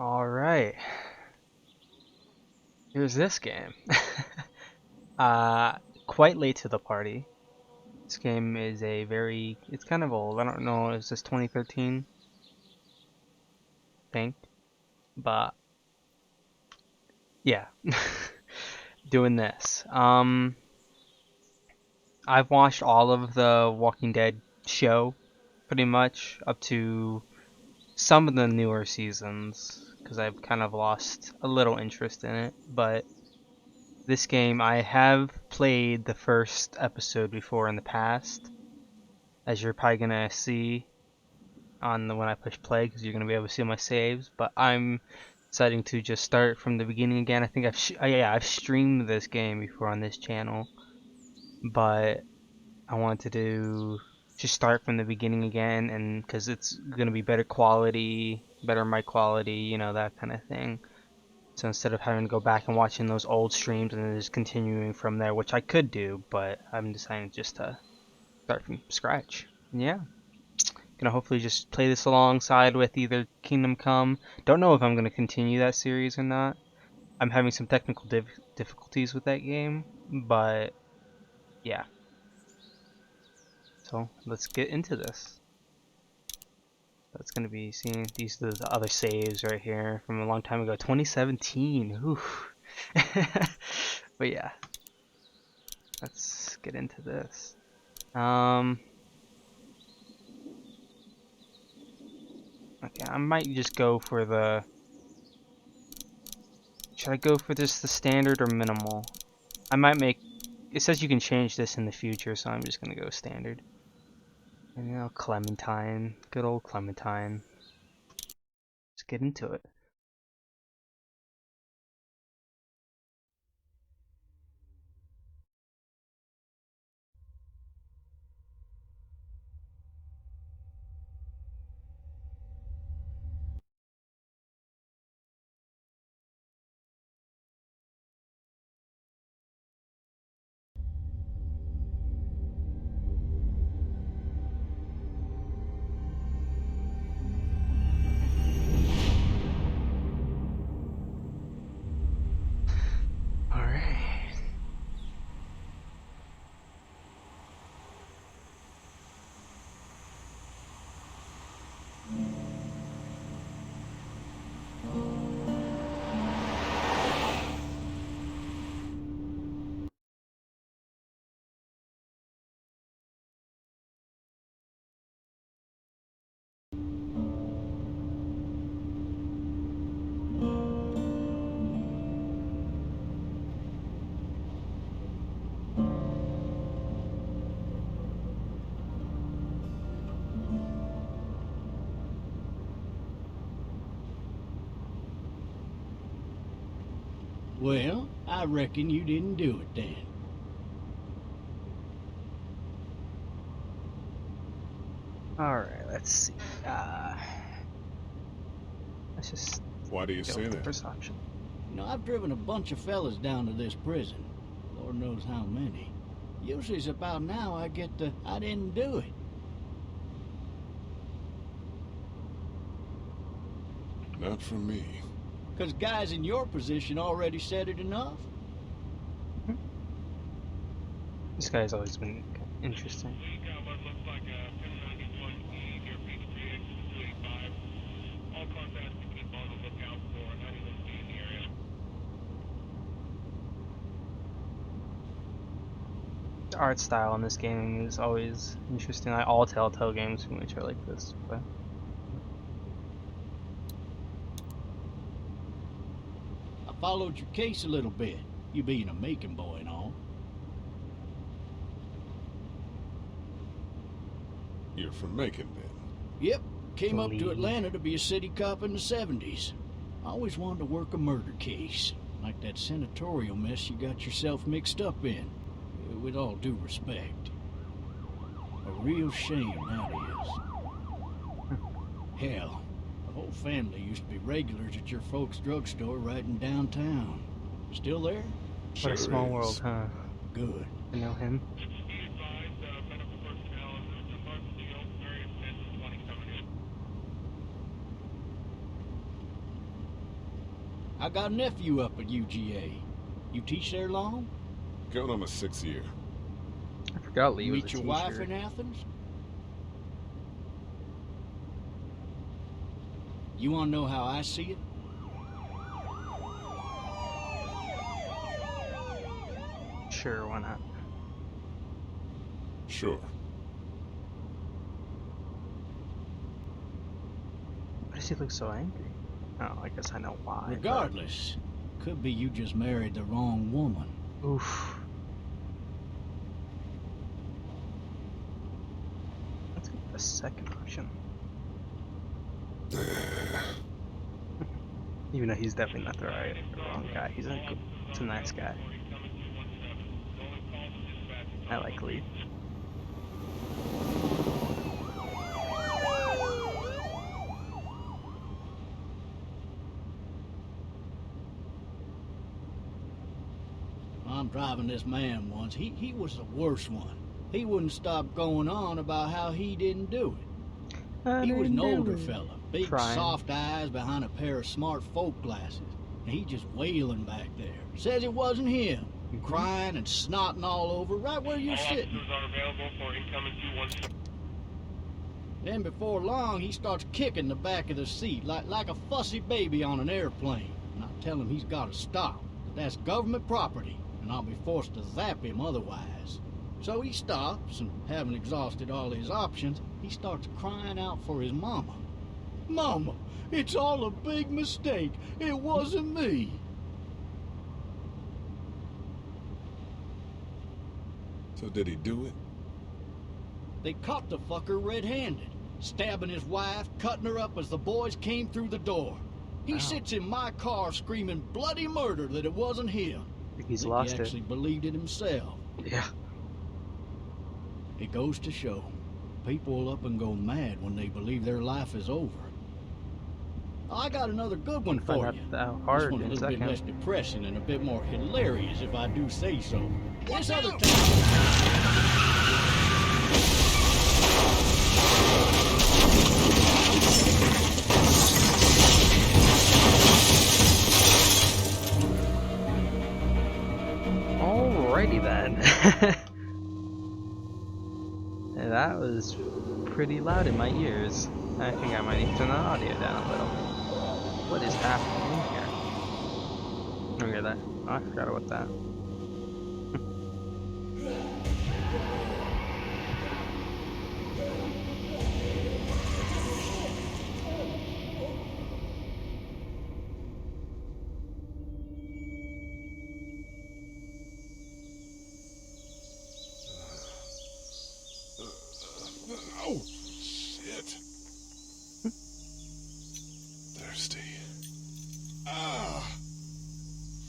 Alright, here's this game. Quite late to the party. This game is it's kind of old. I don't know, is this 2013? I think. But, yeah. Doing this. I've watched all of the Walking Dead show, pretty much, up to some of the newer seasons, because I've kind of lost a little interest in it, but this game, I have played the first episode before in the past, as you're probably gonna see when I push play, because you're gonna be able to see my saves. But I'm deciding to just start from the beginning again. I think I've streamed this game before on this channel, but I wanted to just start from the beginning again, and because it's gonna be better quality, better mic quality, that kind of thing. So instead of having to go back and watching those old streams and then just continuing from there, which I could do, but I'm deciding just to start from scratch. And yeah, gonna hopefully just play this alongside with either Kingdom Come. Don't know if I'm gonna continue that series or not. I'm having some technical difficulties with that game, but yeah. So let's get into this. That's gonna be seeing these are the other saves right here from a long time ago, 2017. Oof. But yeah, let's get into this. Okay, I might just go for the. Should I go for just the standard or minimal? I might make. It says you can change this in the future, so I'm just gonna go standard. And Clementine, good old Clementine. Let's get into it. All right. Well, I reckon you didn't do it then. All right. Let's see. Let's just Why do you go say with the that? first option. You know, I've driven a bunch of fellas down to this prison. Lord knows how many. Usually it's about now I get the, I didn't do it. Not from me. Because guys in your position already said it enough. This guy's always been interesting. The art style in this game is always interesting. Like all Telltale games from which are like this, but I followed your case a little bit, you being a Macon boy and all. You're from Macon, then? Yep, came up to Lee. Atlanta to be a city cop in the 70s. I always wanted to work a murder case, like that senatorial mess you got yourself mixed up in. With all due respect. A real shame, that is. Hell, the whole family used to be regulars at your folks' drugstore right in downtown. Still there? What a small is. world, huh? Good. I know him. I got a nephew up at UGA. You teach there long? Going on my 6th year. I forgot Lee You was a meet your teacher. wife in Athens? You want to know how I see it? Sure, why not? Sure. Why does he look so angry? Oh, I guess I know why. Regardless, could be you just married the wrong woman. But... Oof. Let's get the second option. Even though he's definitely not the wrong guy. He's a nice guy. I like Lee. I'm driving this man once. He was the worst one. He wouldn't stop going on about how he didn't do it. He was an older fella, big soft eyes behind a pair of smart folk glasses. And he just wailing back there. Says it wasn't him. Crying and snotting all over right where you're sitting. Then before long, he starts kicking the back of the seat like a fussy baby on an airplane. And I tell him he's got to stop, that that's government property, and I'll be forced to zap him otherwise. So he stops, and having exhausted all his options, he starts crying out for his mama. Mama, it's all a big mistake. It wasn't me. So did he do it? They caught the fucker red-handed, stabbing his wife, cutting her up as the boys came through the door. He sits in my car screaming bloody murder that it wasn't him. I think he's He lost it. actually believed it himself. Yeah. It goes to show, people will up and go mad when they believe their life is over. I got another good one for you. How This hard one's a in a little bit second. less depressing and a bit more hilarious, if I do say so. This other time... Alrighty then. That was pretty loud in my ears. I think I might need to turn the audio down a little. What is happening in here? Don't hear that. Oh, I forgot about that. Oh, shit. Thirsty. Ah,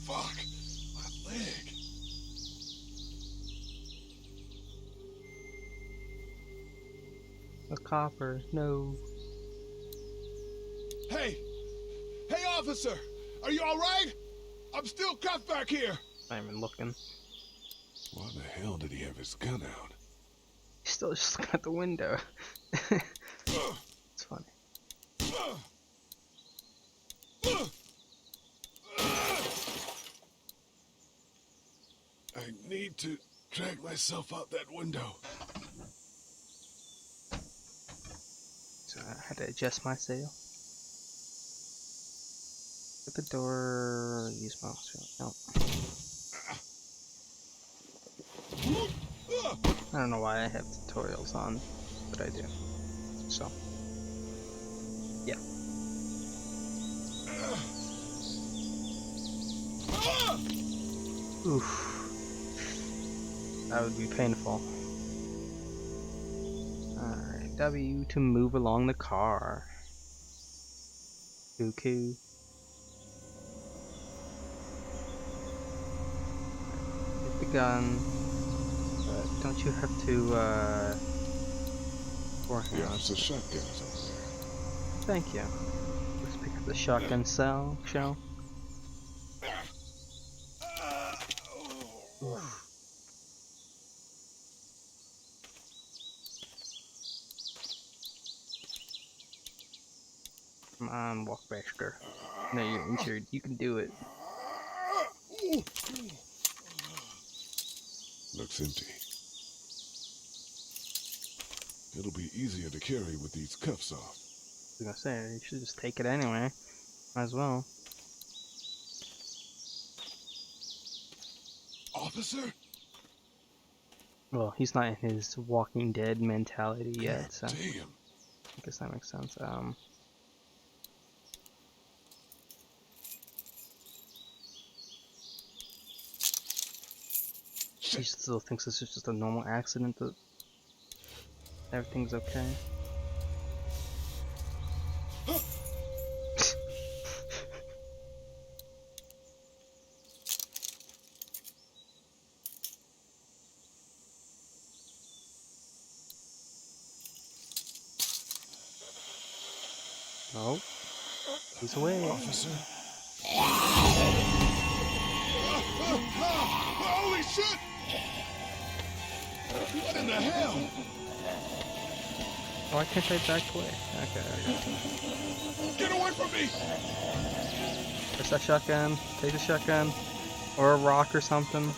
fuck, my leg. The copper, no. Hey, officer, are you all right? I'm still cuffed back here. Not even looking. Why the hell did he have his gun out? He's still just looking at the window. It's funny. I need to drag myself out that window. So I had to adjust my sail. At the door, use mouse wheel. No. I don't know why I have tutorials on, but I do. So, yeah. Oof. That would be painful. Alright, W to move along the car. Cuckoo. Get the gun. But don't you have to, Yeah, it's a shotgun over there. Thank you. Let's pick up the shotgun shell. Oof. Come on, walk faster. No, you're injured. You can do it. Looks empty. It'll be easier to carry with these cuffs off. I was gonna say, you should just take it anyway. Might as well. Officer? Well, he's not in his Walking Dead mentality yet, so Damn. I guess that makes sense. He still thinks this is just a normal accident, that everything's okay. Oh, he's away. Officer? Holy shit! What in the hell? Why can't I back away? Okay. Get away from me! Press that shotgun, take the shotgun, or a rock or something.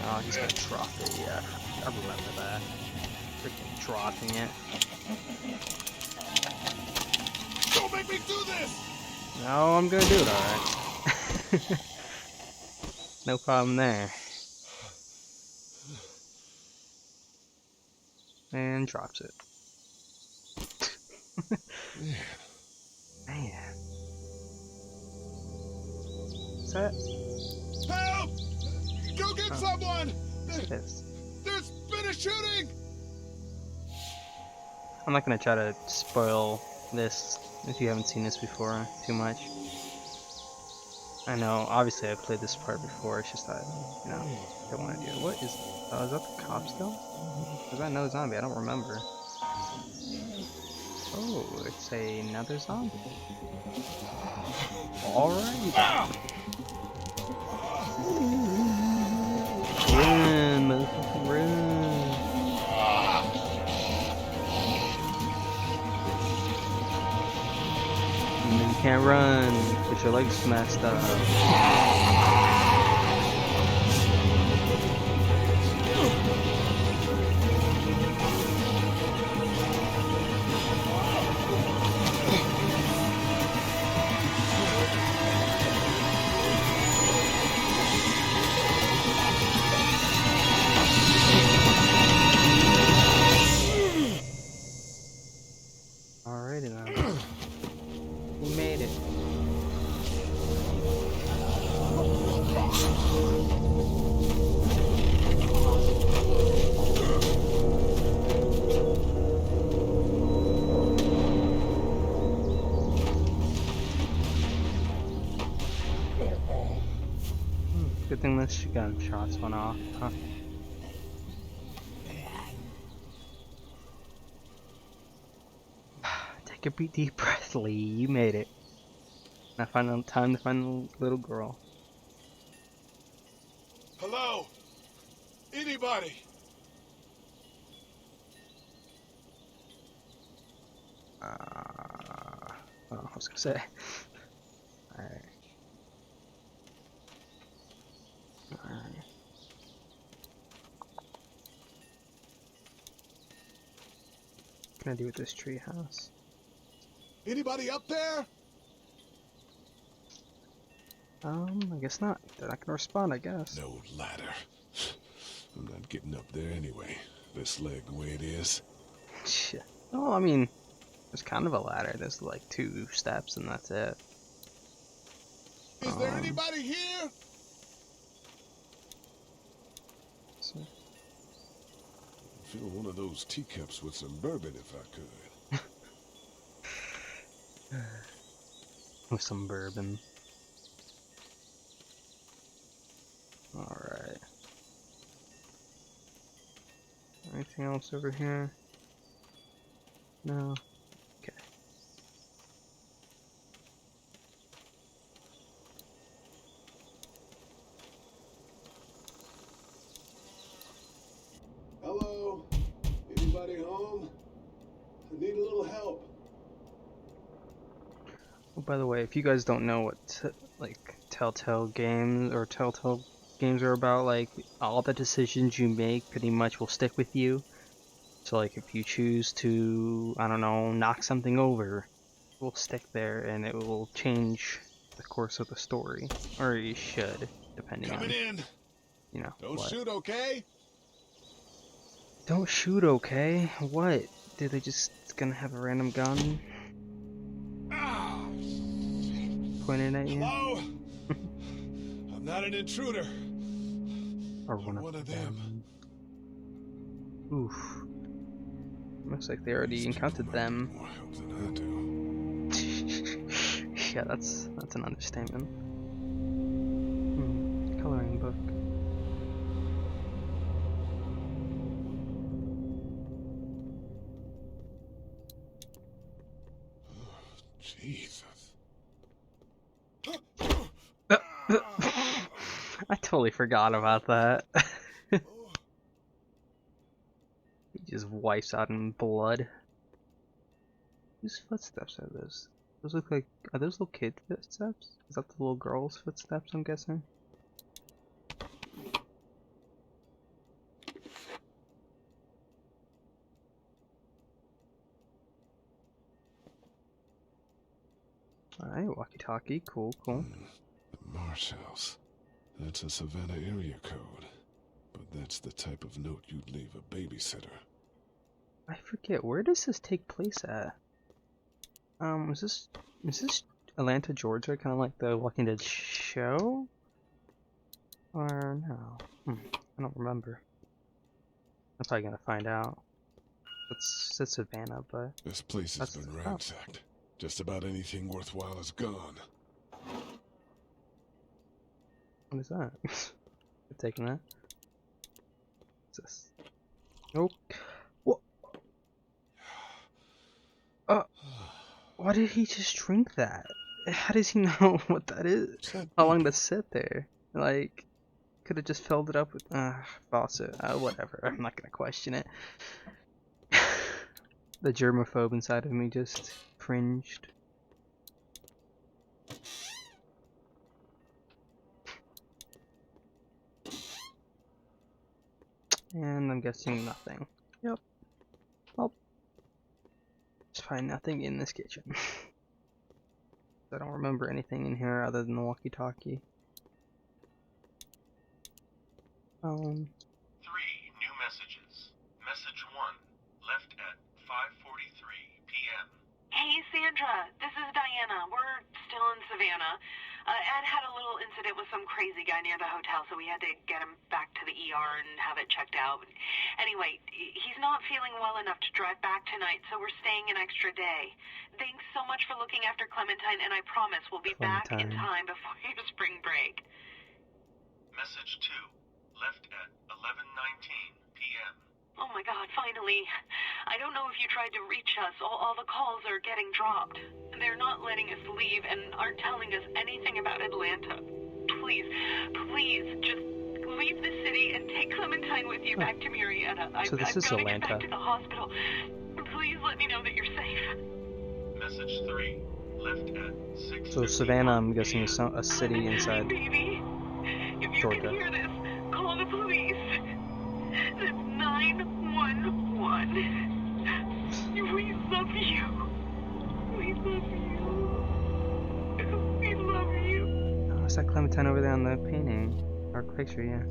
Oh, he's gonna drop it, yeah. I remember that. Freaking dropping it. Don't make me do this! No, I'm gonna do it alright. No problem there. And drops it. Man. Is that? Help! Go get someone! It is. There's been a shooting! I'm not gonna try to spoil this if you haven't seen this before too much. I know, obviously I played this part before, it's just that, you know, I don't want to do it. What is that the cop still? Is that no zombie? I don't remember. Oh, it's another zombie. Alright. Run, motherfucker, run. And then you can't run, because your legs messed up. Alrighty then. We made it. Good thing this gunshots went off, huh? Take a deep breath, Lee. You made it. Now time to find the little girl. Hello? Anybody? Oh, I was gonna say. Alright. Alright. What can I do with this tree house? Anybody up there? I guess not. They're not gonna respond, I guess. No ladder. I'm not getting up there anyway. This leg the way it is. Shit. Oh, I mean, there's kind of a ladder. There's like 2 steps and that's it. Is there anybody here? So, Fill one of those teacups with some bourbon if I could. with some bourbon. Alright. Anything else over here? No? Okay. Hello? little help. Oh, by the way, if you guys don't know what like Telltale games or Telltale games are about, like all the decisions you make pretty much will stick with you. So like if you choose to, I don't know, knock something over, it will stick there and it will change the course of the story, or you should, depending Coming on, in. you know, Don't what. shoot, okay? Don't shoot, okay? What? Did they just gonna have a random gun Ah, pointed at you? hello? I'm not an intruder. Or I'm one one of of them. them? Oof. Looks like they already These people encountered might need them. more help than I do. Yeah, that's an understatement. Coloring book. Jesus. I totally forgot about that. He just wipes out in blood. Whose footsteps are those? Those look like, are those little kid footsteps? Is that the little girl's footsteps, I'm guessing? Alright, walkie-talkie, cool. The Marsh House. That's a Savannah area code. But that's the type of note you'd leave a babysitter. I forget, where does this take place at? Is this Atlanta, Georgia, kind of like the Walking Dead show? Or no? I don't remember. I'm probably gonna find out. It's Savannah, but This place has been ransacked. Just about anything worthwhile is gone. What is that? You're taking that? What's this? Nope. What? Why did he just drink that? How does he know what that is? How long to sit there? Like, could have just filled it up with faucet. Whatever. I'm not gonna question it. The germaphobe inside of me just cringed. And I'm guessing nothing. Yep. Well, just find nothing in this kitchen. I don't remember anything in here other than the walkie-talkie. 3 new messages. Message 1, left at 5:43 p.m. Hey, Sandra. This is Diana. We're still in Savannah. Ed had a little incident with some crazy guy near the hotel, so we had to get him back to the ER and have it checked out. Anyway, he's not feeling well enough to drive back tonight, so we're staying an extra day. Thanks so much for looking after Clementine, and I promise we'll be back in time before your spring break. Message 2, left at 11:19 p.m. Oh my God, finally. I don't know if you tried to reach us. All the calls are getting dropped. They're not letting us leave and aren't telling us anything about Atlanta. Please, just leave the city and take Clementine with you back to Marietta. So this is I've got to get Atlanta. back to the hospital. Please let me know that you're safe. Message 3, left at 6:51 So Savannah, I'm guessing, is a city inside Baby, if you Georgia. can hear this, call the police. That's 911. We love you. We love you. We love you. Oh, it's that Clementine over there on the painting. Or picture, yeah.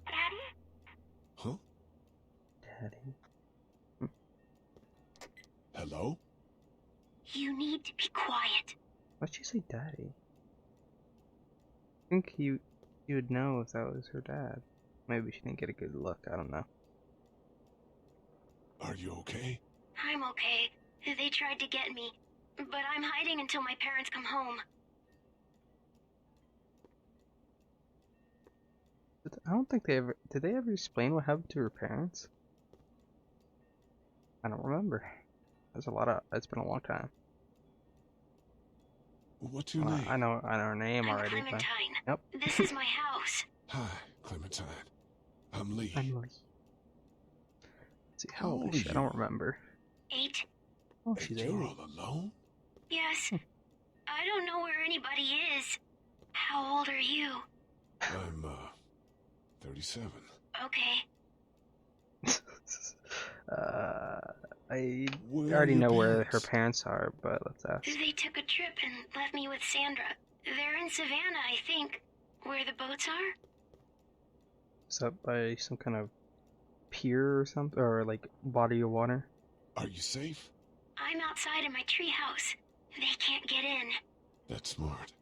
Daddy? Huh? Daddy. Hello? You need to be quiet. Why'd she say daddy? I think you would know if that was her dad. Maybe she didn't get a good look, I don't know. Are you okay? I'm okay. They tried to get me, but I'm hiding until my parents come home. I don't think they ever... Did they ever explain what happened to her parents? I don't remember. There's a lot of... It's been a long time. What's your name? I know her name I'm already, Clementine. but... Yep. This is my house. Hi, Clementine. I'm Lee. I'm Lee. Let's see, how old is she? I don't remember. 8. Oh, she's And 8. you're all alone? Yes. I don't know where anybody is. How old are you? I'm, 37. Okay. I Where already are your know where her parents? parents are, but let's ask. They took a trip and left me with Sandra. They're in Savannah, I think. Where the boats are? Is that by some kind of pier or something? Or like body of water? Are you safe? I'm outside in my treehouse. They can't get in. That's smart.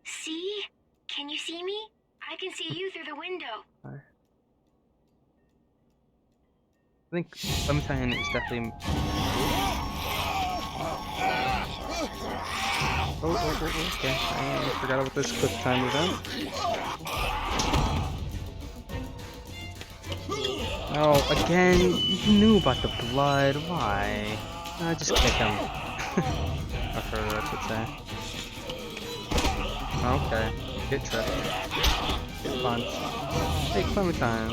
See? Can you see me? I can see you through the window. I think Clementine is definitely. Okay. I forgot about this quick time event. Oh, again, you knew about the blood. Why? Just kick him. Or her, I should say. Okay. Get tripped. Get punched. Hey, Clementine.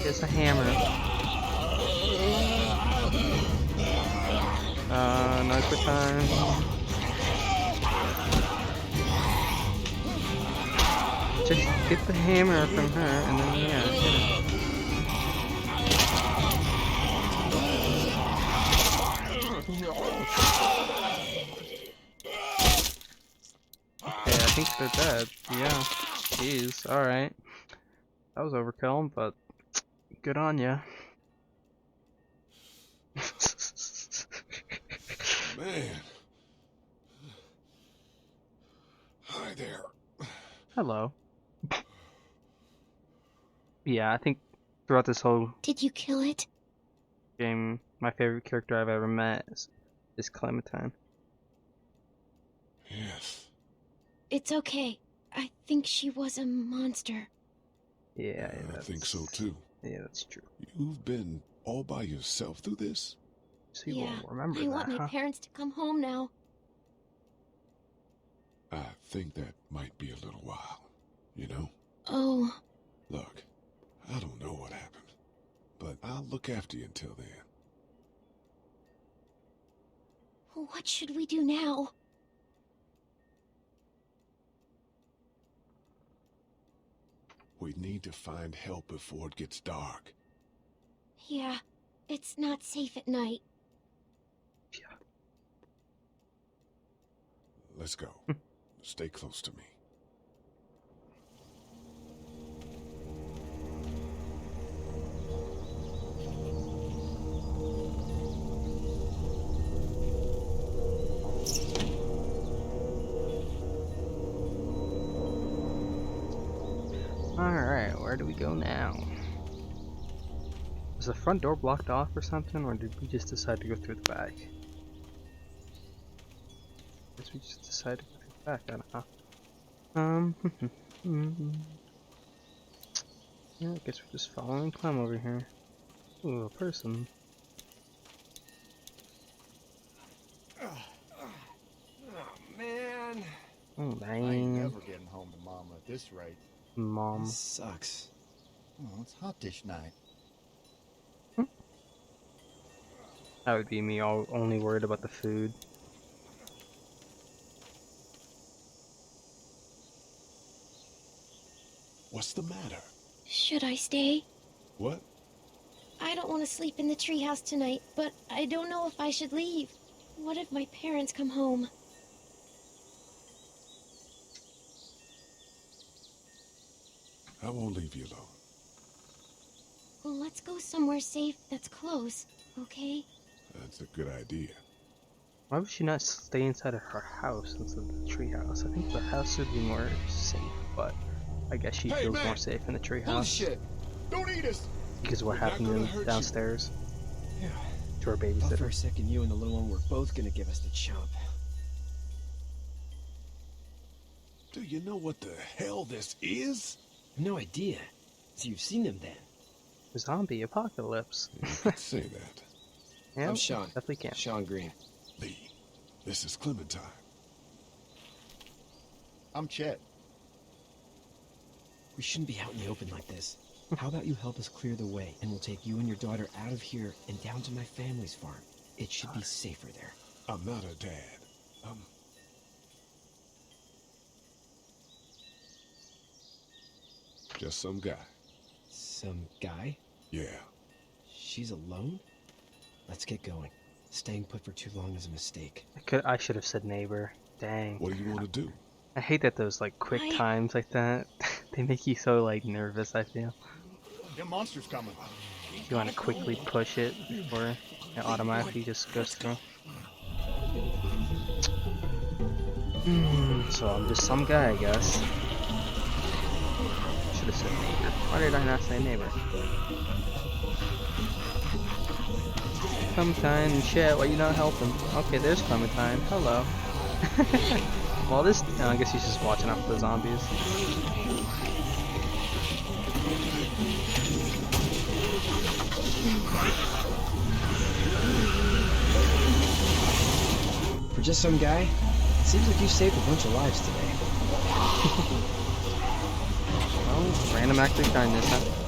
It's a hammer. No quick time. Just get the hammer from her, and then yeah, get it. Okay, I think they're dead. Yeah. Jeez. Alright. That was overkill, but good on ya. Man. Hi there. Hello. Yeah, I think throughout this whole Did you kill it? game, my favorite character I've ever met is Clementine. Yes. It's okay. I think she was a monster. Yeah, I think so too. Yeah, that's true. You've been all by yourself through this? So you won't remember I that, want my parents to come home now. I think that might be a little while, you know? Oh. Look, I don't know what happened, but I'll look after you until then. What should we do now? We need to find help before it gets dark. Yeah, it's not safe at night. Yeah. Let's go. Stay close to me. Alright, where do we go now? Was the front door blocked off or something, or did we just decide to go through the back? Guess we just decided to go through the back, I don't know. Yeah, I guess we're just following Clem over here. Ooh, a person. Oh, man. Oh, I ain't dang. never getting home to Mama at this rate. Mom. This sucks. Oh, it's hot dish night. That would be me only worried about the food. What's the matter? Should I stay? What? I don't want to sleep in the treehouse tonight, but I don't know if I should leave. What if my parents come home? I won't leave you alone. Well, let's go somewhere safe that's close, okay? That's a good idea. Why would she not stay inside of her house instead of the treehouse? I think the house would be more safe, but I guess she feels more safe in the treehouse. Bullshit! Don't eat us! Because of what We're not happened gonna hurt you. downstairs Yeah. to her Thought for babysitter. a second you and the little one were both gonna give us the chump. Do you know what the hell this is? No idea. So you've seen them then? Zombie apocalypse. You could say that. Yeah, I'm Sean. definitely can. Sean Green. Lee, this is Clementine. I'm Chet. We shouldn't be out in the open like this. How about you help us clear the way, and we'll take you and your daughter out of here and down to my family's farm. It should be safer there. I'm not her dad. I'm... just some guy. Some guy? Yeah. She's alone? Let's get going. Staying put for too long is a mistake. I should have said neighbor. Dang. What do you want to do? I hate that those like quick I- times like that. They make you so like nervous, I feel. Them monsters coming. You want to quickly push it before it automatically just goes through. So I'm just some guy, I guess. Should have said neighbor. Why did I not say neighbor? Clementine, shit, why you not helping? Okay, there's Clementine. Hello. Well, this... no, I guess he's just watching out for the zombies. For just some guy, it seems like you saved a bunch of lives today. Well, random act of kindness, huh?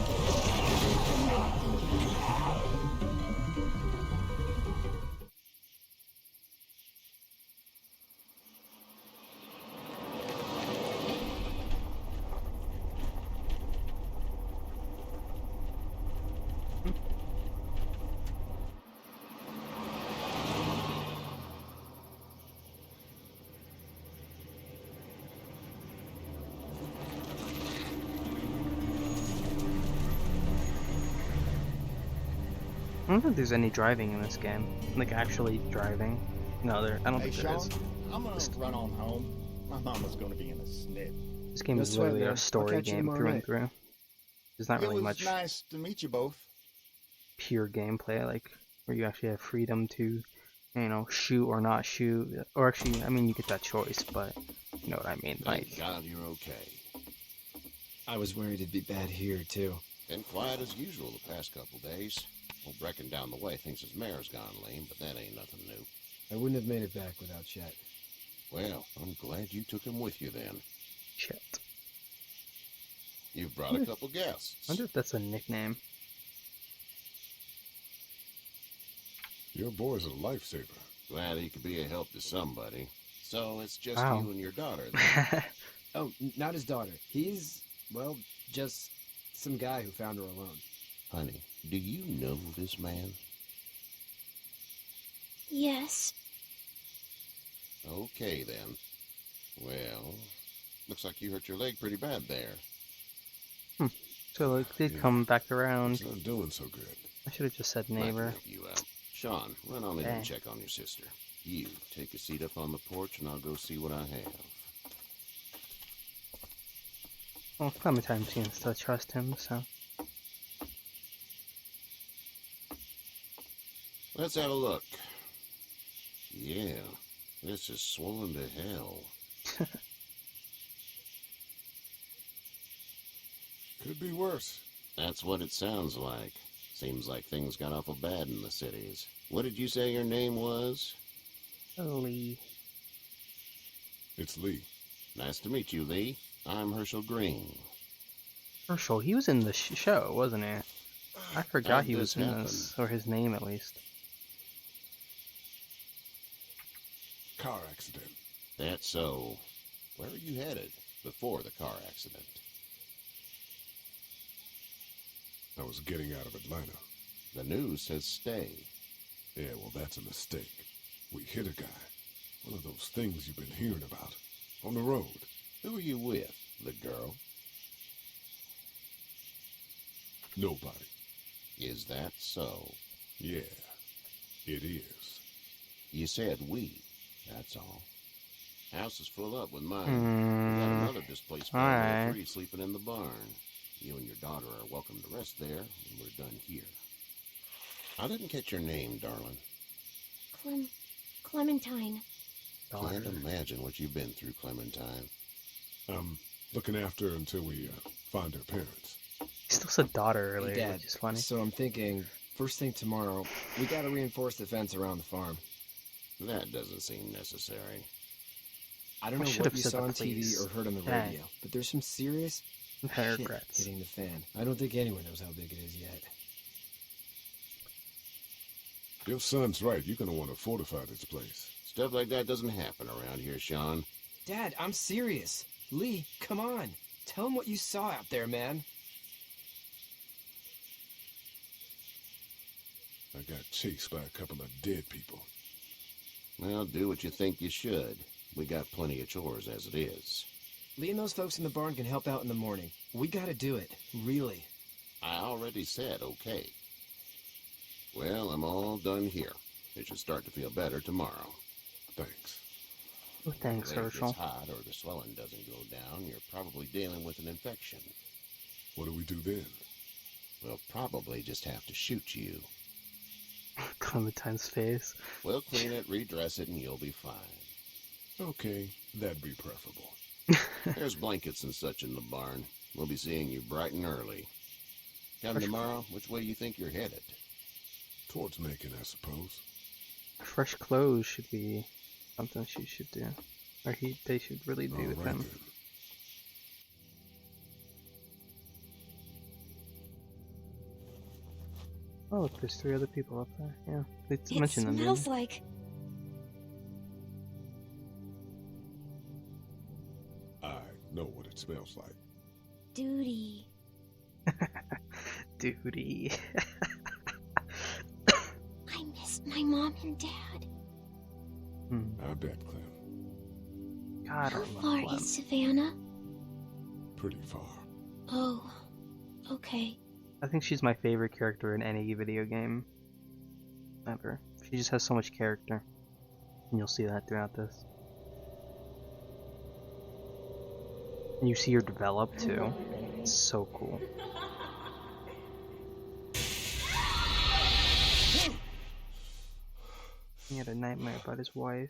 I don't think there's any driving in this game. Like, actually driving. No, I don't Hey, think there Sean, is. I'm gonna run on home. My mama's gonna be in a snip. This game No is sweat, literally man. a I'll story catch you game tomorrow through and night. through. There's not It really was much nice to meet you both. pure gameplay, like, where you actually have freedom to, you know, shoot or not shoot. Or actually, I mean, you get that choice, but you know what I mean. Like, Thank God you're okay. I was worried it'd be bad here, too. Been quiet as usual the past couple days. Old Brecken down the way thinks his mare's gone lame, but that ain't nothing new. I wouldn't have made it back without Chet. Well, I'm glad you took him with you then. shit. You've brought a couple guests. I wonder if that's a nickname. Your boy's a lifesaver. Glad he could be a help to somebody. So it's just Wow. you and your daughter then. Oh, not his daughter. He's, well, just some guy who found her alone. Honey, do you know this man? Yes. Okay then. Well, looks like you hurt your leg pretty bad there. So it did come back around. It's not doing so good. I should have just said Might neighbor. help you out. Sean, run on in Okay. and check on your sister. You take a seat up on the porch and I'll go see what I have. Well, Clementine seems to trust him, so. Let's have a look. Yeah, this is swollen to hell. Could be worse. That's what it sounds like. Seems like things got awful bad in the cities. What did you say your name was? Lee. It's Lee. Nice to meet you, Lee. I'm Herschel Green. Herschel, he was in the show, wasn't he? I forgot How'd he was this in happen? this, or his name at least. Car accident. That's so. Where were you headed before the car accident? I was getting out of Atlanta. The news says stay. Yeah, well, that's a mistake. We hit a guy. One of those things you've been hearing about. On the road. Who are you with? The girl? Nobody. Is that so? Yeah, it is. You said we. That's all. House is full up with mine. We got another displaced family of alright. 3 sleeping in the barn. You and your daughter are welcome to rest there, and we're done here. I didn't catch your name, darling. Clementine. Can't imagine what you've been through, Clementine. I'm looking after her until we find her parents. He still said daughter Hey, earlier, Dad, which is funny. so I'm thinking, first thing tomorrow, we gotta reinforce the fence around the farm. That doesn't seem necessary. I don't I know should what have you said saw the on TV police. or heard on the Dang. radio, but there's some serious Her Shit regrets. hitting the fan. I don't think anyone knows how big it is yet. Your son's right. You're gonna want to fortify this place. Stuff like that doesn't happen around here, Sean. Dad, I'm serious. Lee, come on. Tell him what you saw out there, man. I got chased by a couple of dead people. Well, do what you think you should. We got plenty of chores as it is. Lee and those folks in the barn can help out in the morning. We gotta do it. Really. I already said okay. Well, I'm all done here. It should start to feel better tomorrow. Thanks. Oh, thanks, If Herschel. it's hot or the swelling doesn't go down, you're probably dealing with an infection. What do we do then? We'll probably just have to shoot you. Clementine's face. We'll clean it, redress it, and you'll be fine. Okay, that'd be preferable. There's blankets and such in the barn. We'll be seeing you bright and early. Come tomorrow, which way you think you're headed? Towards Macon, I suppose. Fresh clothes should be something she should do. Or they should really do All with right, him. then. Oh, look, there's 3 other people up there. Yeah, they It mentioned them. smells didn't like... I know what it smells like. duty. they? Duty. I missed my mom and dad. I bet, Clem. God, How I love far Clem. is Savannah? Pretty far. Oh, okay. I think she's my favorite character in any video game ever. She just has so much character. And you'll see that throughout this. And you see her develop too. It's so cool. He had a nightmare about his wife.